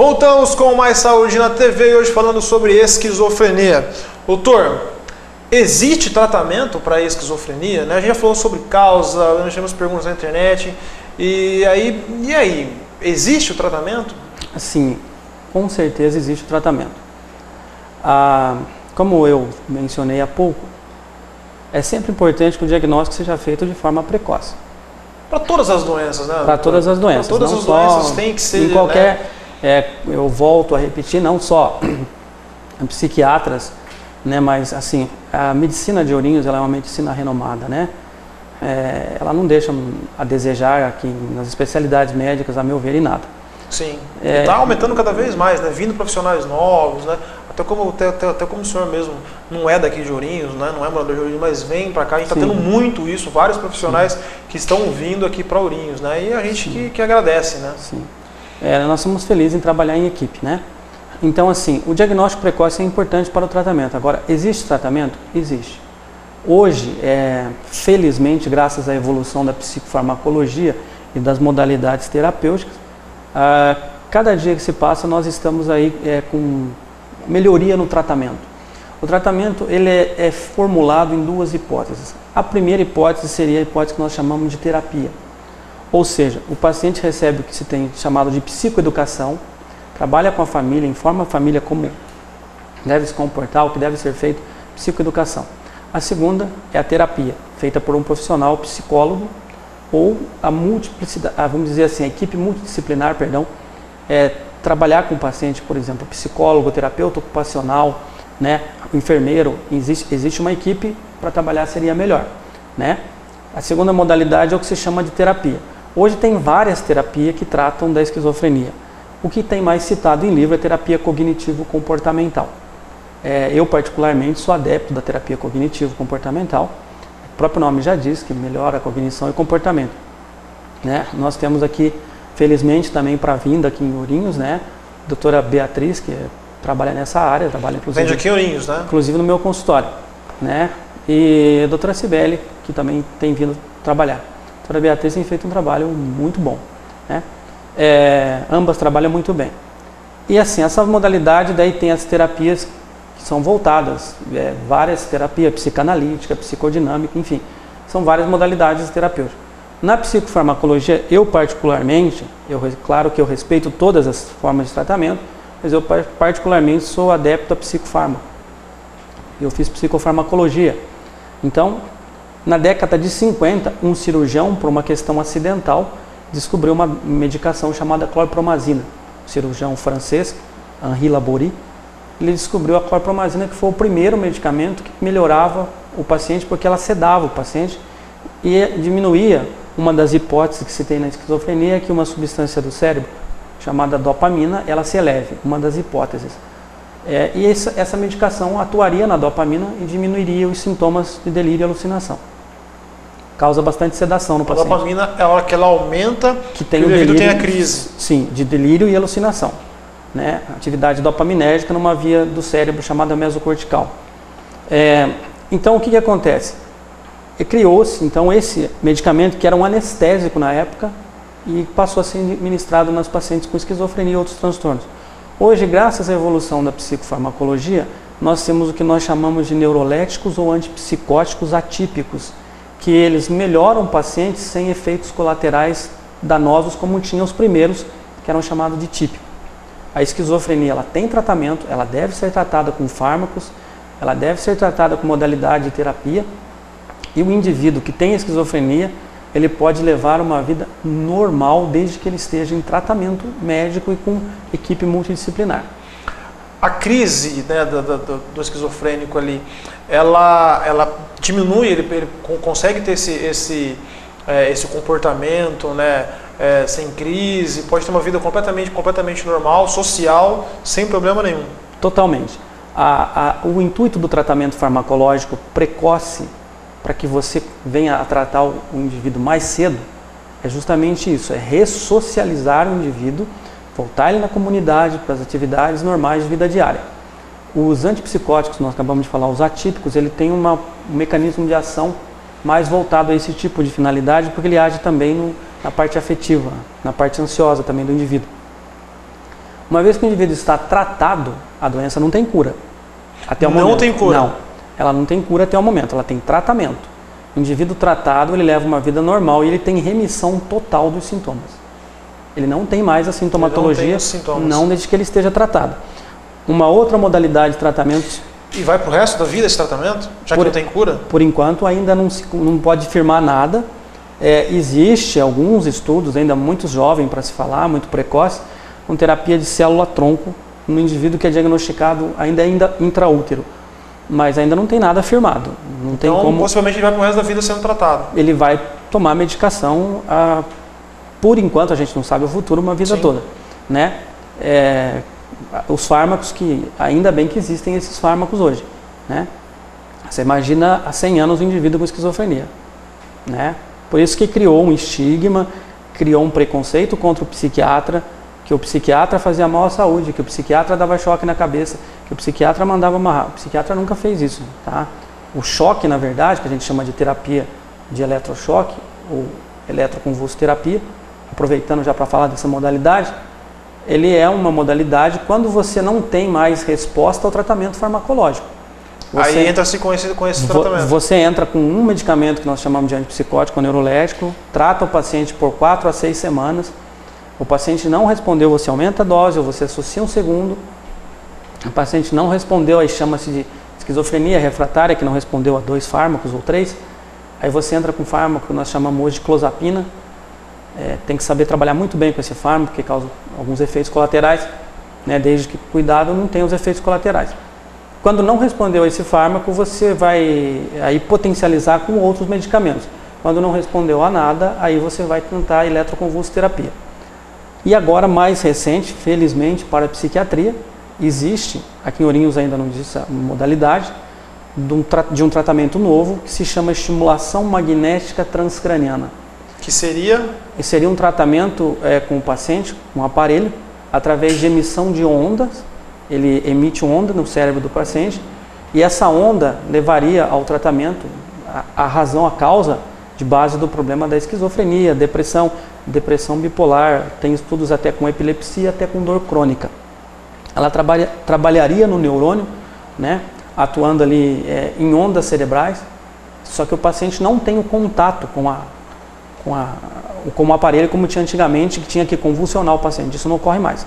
Voltamos com mais Saúde na TV e hoje falando sobre esquizofrenia. Doutor, existe tratamento para esquizofrenia? A gente já falou sobre causa, nós temos perguntas na internet. E aí, existe o tratamento? Sim, com certeza existe o tratamento. Como eu mencionei há pouco, é sempre importante que o diagnóstico seja feito de forma precoce. Para todas as doenças, né? Para todas as doenças. Para todas as doenças tem que ser... Em qualquer... eu volto a repetir, não só psiquiatras, né, mas assim, a medicina de Ourinhos ela é uma medicina renomada, né? Ela não deixa a desejar aqui nas especialidades médicas, a meu ver, em nada. Sim, está aumentando cada vez mais, né? Vindo profissionais novos, né? Até como o senhor mesmo não é daqui de Ourinhos, né? Não é morador de Ourinhos, mas vem para cá, a gente está tendo muito isso, vários profissionais que estão vindo aqui para Ourinhos, né? E a gente que agradece, né? Sim. Nós somos felizes em trabalhar em equipe, né? Então, assim, o diagnóstico precoce é importante para o tratamento. Agora, existe tratamento? Existe. Hoje, felizmente, graças à evolução da psicofarmacologia e das modalidades terapêuticas, cada dia que se passa, nós estamos aí com melhoria no tratamento. O tratamento ele é formulado em duas hipóteses. A primeira hipótese seria a hipótese que nós chamamos de terapia. Ou seja, o paciente recebe o que se tem chamado de psicoeducação, trabalha com a família, informa a família como deve se comportar, o que deve ser feito, psicoeducação. A segunda é a terapia, feita por um profissional psicólogo ou a multiplicidade, vamos dizer assim, a equipe multidisciplinar, trabalhar com o paciente, por exemplo, psicólogo, terapeuta ocupacional, né, enfermeiro, existe uma equipe para trabalhar, seria melhor, né? A segunda modalidade é o que se chama de terapia. Hoje tem várias terapias que tratam da esquizofrenia. O que tem mais citado em livro é terapia cognitivo-comportamental. Eu particularmente sou adepto da terapia cognitivo-comportamental. O próprio nome já diz que melhora a cognição e comportamento, né? Nós temos aqui, felizmente também para vinda aqui em Ourinhos, né, a doutora Beatriz, que trabalha nessa área, trabalha inclusive... Vende aqui em Ourinhos, né? Inclusive no meu consultório, né? E a doutora Cibele, que também tem vindo trabalhar. A doutora Beatriz tem feito um trabalho muito bom, né? Ambas trabalham muito bem. E assim, essa modalidade daí tem as terapias que são voltadas, várias terapias, psicanalítica, psicodinâmica, enfim, são várias modalidades terapêuticas. Na psicofarmacologia, eu particularmente, claro que eu respeito todas as formas de tratamento, mas eu particularmente sou adepto da psicofármaco. Eu fiz psicofarmacologia. Então, na década de 50, um cirurgião, por uma questão acidental, descobriu uma medicação chamada clorpromazina. O cirurgião francês, Henri Laborie, ele descobriu a clorpromazina, que foi o primeiro medicamento que melhorava o paciente, porque ela sedava o paciente e diminuía uma das hipóteses que se tem na esquizofrenia, é que uma substância do cérebro, chamada dopamina, ela se eleve, uma das hipóteses. E essa medicação atuaria na dopamina e diminuiria os sintomas de delírio e alucinação. Causa bastante sedação no paciente. A dopamina é a hora que ela aumenta, que tem o delírio, tem a crise. Sim, de delírio e alucinação, né? Atividade dopaminérgica numa via do cérebro chamada mesocortical. Então, o que acontece? Criou-se, então, esse medicamento, que era um anestésico na época, e passou a ser administrado nas pacientes com esquizofrenia e outros transtornos. Hoje, graças à evolução da psicofarmacologia, nós temos o que nós chamamos de neuroléticos ou antipsicóticos atípicos, que eles melhoram pacientes sem efeitos colaterais danosos, como tinham os primeiros, que eram chamados de típico. A esquizofrenia, ela tem tratamento, ela deve ser tratada com fármacos, ela deve ser tratada com modalidade de terapia, e o indivíduo que tem esquizofrenia, ele pode levar uma vida normal desde que ele esteja em tratamento médico e com equipe multidisciplinar. A crise, né, do esquizofrênico ali, ela diminui, ele consegue ter esse comportamento, né, sem crise, pode ter uma vida completamente normal, social, sem problema nenhum. Totalmente. O intuito do tratamento farmacológico precoce, para que você venha a tratar o indivíduo mais cedo, é justamente isso, é ressocializar o indivíduo, voltar ele na comunidade, para as atividades normais de vida diária. Os antipsicóticos, nós acabamos de falar, os atípicos, ele tem um mecanismo de ação mais voltado a esse tipo de finalidade, porque ele age também na parte afetiva, na parte ansiosa também do indivíduo. Uma vez que o indivíduo está tratado, a doença não tem cura. Até o momento. Não tem cura? Não, ela não tem cura até o momento, ela tem tratamento. O indivíduo tratado, ele leva uma vida normal e ele tem remissão total dos sintomas. Ele não tem mais a sintomatologia, não desde que ele esteja tratado. Uma outra modalidade de tratamento... E vai para o resto da vida esse tratamento? Já que não tem cura? Por enquanto ainda não pode afirmar nada. Existe alguns estudos, ainda muito jovem para se falar, muito precoce, com terapia de célula-tronco no indivíduo que é diagnosticado ainda intraútero. Mas ainda não tem nada afirmado. Não tem então, como... possivelmente ele vai para o resto da vida sendo tratado. Ele vai tomar medicação, por enquanto a gente não sabe o futuro, uma vida toda. Né? Os fármacos que, ainda bem que existem esses fármacos hoje. Né? Você imagina há 100 anos um indivíduo com esquizofrenia. Né? Por isso que criou um estigma, criou um preconceito contra o psiquiatra, que o psiquiatra fazia mal à saúde, que o psiquiatra dava choque na cabeça, que o psiquiatra mandava amarrar. O psiquiatra nunca fez isso. Tá? O choque, na verdade, que a gente chama de terapia de eletrochoque, ou eletroconvulsoterapia, aproveitando já para falar dessa modalidade, ele é uma modalidade quando você não tem mais resposta ao tratamento farmacológico. Aí entra-se com esse tratamento. Você entra com um medicamento que nós chamamos de antipsicótico neurolético, trata o paciente por 4 a 6 semanas, o paciente não respondeu, você aumenta a dose, ou você associa um segundo, o paciente não respondeu, aí chama-se de esquizofrenia refratária, que não respondeu a 2 fármacos ou 3, aí você entra com um fármaco que nós chamamos hoje de clozapina. Tem que saber trabalhar muito bem com esse fármaco, porque causa alguns efeitos colaterais, né? Desde que cuidado não tem os efeitos colaterais. Quando não respondeu a esse fármaco, você vai aí potencializar com outros medicamentos. Quando não respondeu a nada, aí você vai tentar a eletroconvulsoterapia. E agora, mais recente, felizmente para a psiquiatria, existe, aqui em Ourinhos ainda não existe a modalidade, de um tratamento novo que se chama estimulação magnética transcraniana. Que seria? E seria um tratamento com o paciente, com um aparelho, através de emissão de ondas. Ele emite onda no cérebro do paciente e essa onda levaria ao tratamento a razão, a causa de base do problema da esquizofrenia, depressão bipolar, tem estudos até com epilepsia, até com dor crônica. Ela trabalharia no neurônio, né, atuando ali em ondas cerebrais, só que o paciente não tem o contato com o aparelho como tinha antigamente, que tinha que convulsionar o paciente. Isso não ocorre mais.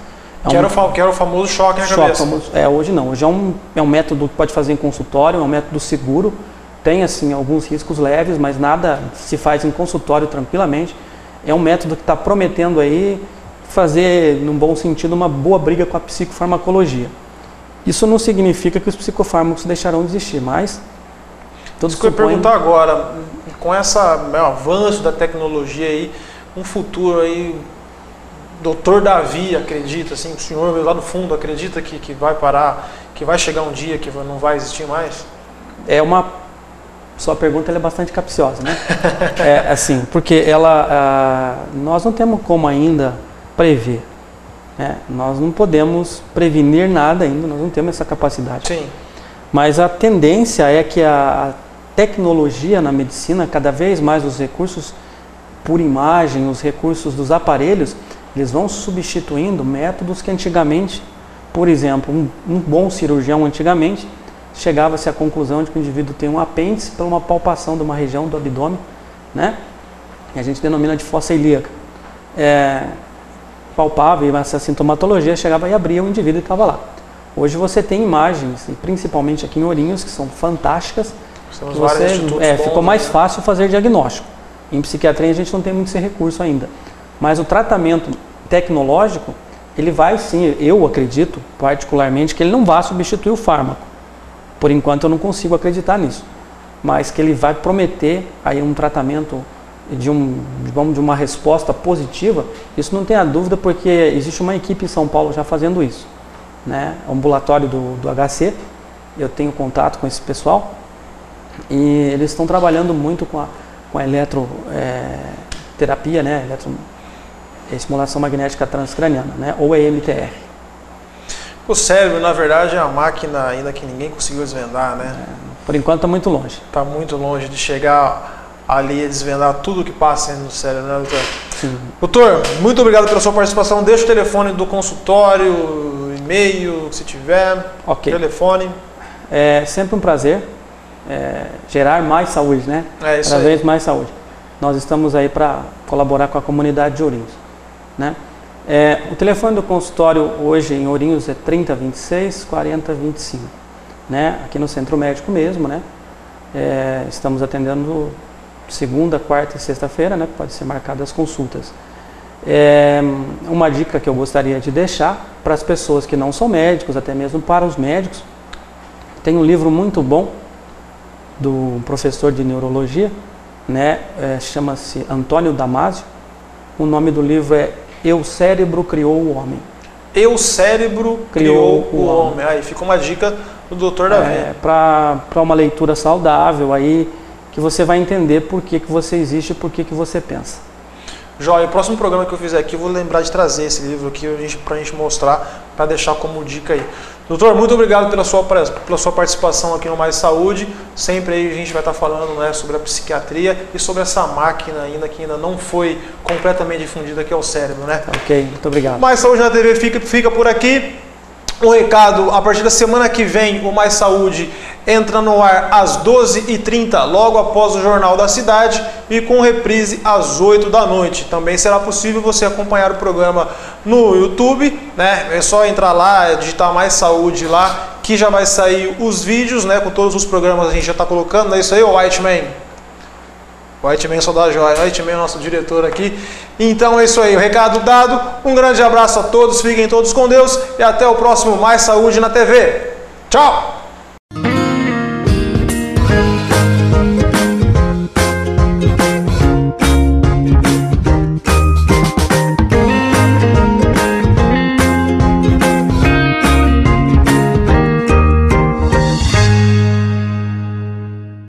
Que era o famoso choque na cabeça. Hoje não. Hoje é um método que pode fazer em consultório, é um método seguro. Tem assim alguns riscos leves, mas nada se faz em consultório tranquilamente. É um método que está prometendo aí fazer, num bom sentido, uma boa briga com a psicofarmacologia. Isso não significa que os psicofármacos deixarão de existir, mas... Isso que eu ia perguntar agora, com esse avanço da tecnologia aí, um futuro aí, Dr. Davi acredita, assim, o senhor lá no fundo acredita que vai parar, que vai chegar um dia que não vai existir mais? Sua pergunta é bastante capciosa, né? Assim, porque nós não temos como ainda prever, né? Nós não podemos prevenir nada ainda, nós não temos essa capacidade. Sim. Mas a tendência é que a tecnologia na medicina, cada vez mais os recursos por imagem, os recursos dos aparelhos, eles vão substituindo métodos que antigamente, por exemplo, um bom cirurgião antigamente, chegava-se à conclusão de que o indivíduo tem um apêndice por uma palpação de uma região do abdômen, né? Que a gente denomina de fossa ilíaca. Palpava, e essa sintomatologia chegava e abria o indivíduo e estava lá. Hoje você tem imagens, principalmente aqui em Ourinhos, que são fantásticas, que ficou mais fácil fazer diagnóstico. Em psiquiatria a gente não tem muito esse recurso ainda. Mas o tratamento tecnológico, ele vai sim, eu acredito particularmente, que ele não vai substituir o fármaco. Por enquanto eu não consigo acreditar nisso. Mas que ele vai prometer aí um tratamento de uma resposta positiva, isso não tenha dúvida, porque existe uma equipe em São Paulo já fazendo isso. Né? O ambulatório do HC, eu tenho contato com esse pessoal, e eles estão trabalhando muito com a eletroterapia, né? Estimulação magnética transcraniana, né? Ou EMTR. O cérebro, na verdade, é uma máquina ainda que ninguém conseguiu desvendar, né? Por enquanto está muito longe. Está muito longe de chegar ali e desvendar tudo que passa no cérebro, né, doutor? Sim. Doutor, muito obrigado pela sua participação. Deixa o telefone do consultório, e-mail, se tiver, telefone. É sempre um prazer gerar mais saúde, né? É isso Cada aí. vez mais saúde. Nós estamos aí para colaborar com a comunidade de Ourinhos, né? O telefone do consultório hoje em Ourinhos é 3026 4025, né? Aqui no Centro Médico mesmo, né? Estamos atendendo segunda, quarta e sexta-feira, né? Pode ser marcadas as consultas. Uma dica que eu gostaria de deixar para as pessoas que não são médicos, até mesmo para os médicos, tem um livro muito bom do professor de neurologia, né? Chama-se Antônio Damasio. O nome do livro é E o Cérebro Criou o Homem. E o Cérebro Criou o Homem. Aí fica uma dica do Dr. Davi. Para uma leitura saudável aí, que você vai entender por que você existe e por que você pensa. Joia, o próximo programa que eu fizer aqui, eu vou lembrar de trazer esse livro aqui para a gente mostrar, para deixar como dica aí. Doutor, muito obrigado pela sua participação aqui no Mais Saúde. Sempre aí a gente vai estar falando, né, sobre a psiquiatria e sobre essa máquina ainda que ainda não foi completamente difundida, que é o cérebro, né? Ok, muito obrigado. Mais Saúde na TV fica por aqui. Um recado, a partir da semana que vem o Mais Saúde entra no ar às 12h30, logo após o Jornal da Cidade, e com reprise às 8 da noite. Também será possível você acompanhar o programa no YouTube, né? É só entrar lá, digitar Mais Saúde lá, que já vai sair os vídeos, né? Com todos os programas a gente já está colocando, não é isso aí, o Whiteman? Whiteman só dá joia, Whiteman é nosso diretor aqui. Então é isso aí, o recado dado. Um grande abraço a todos, fiquem todos com Deus e até o próximo Mais Saúde na TV. Tchau!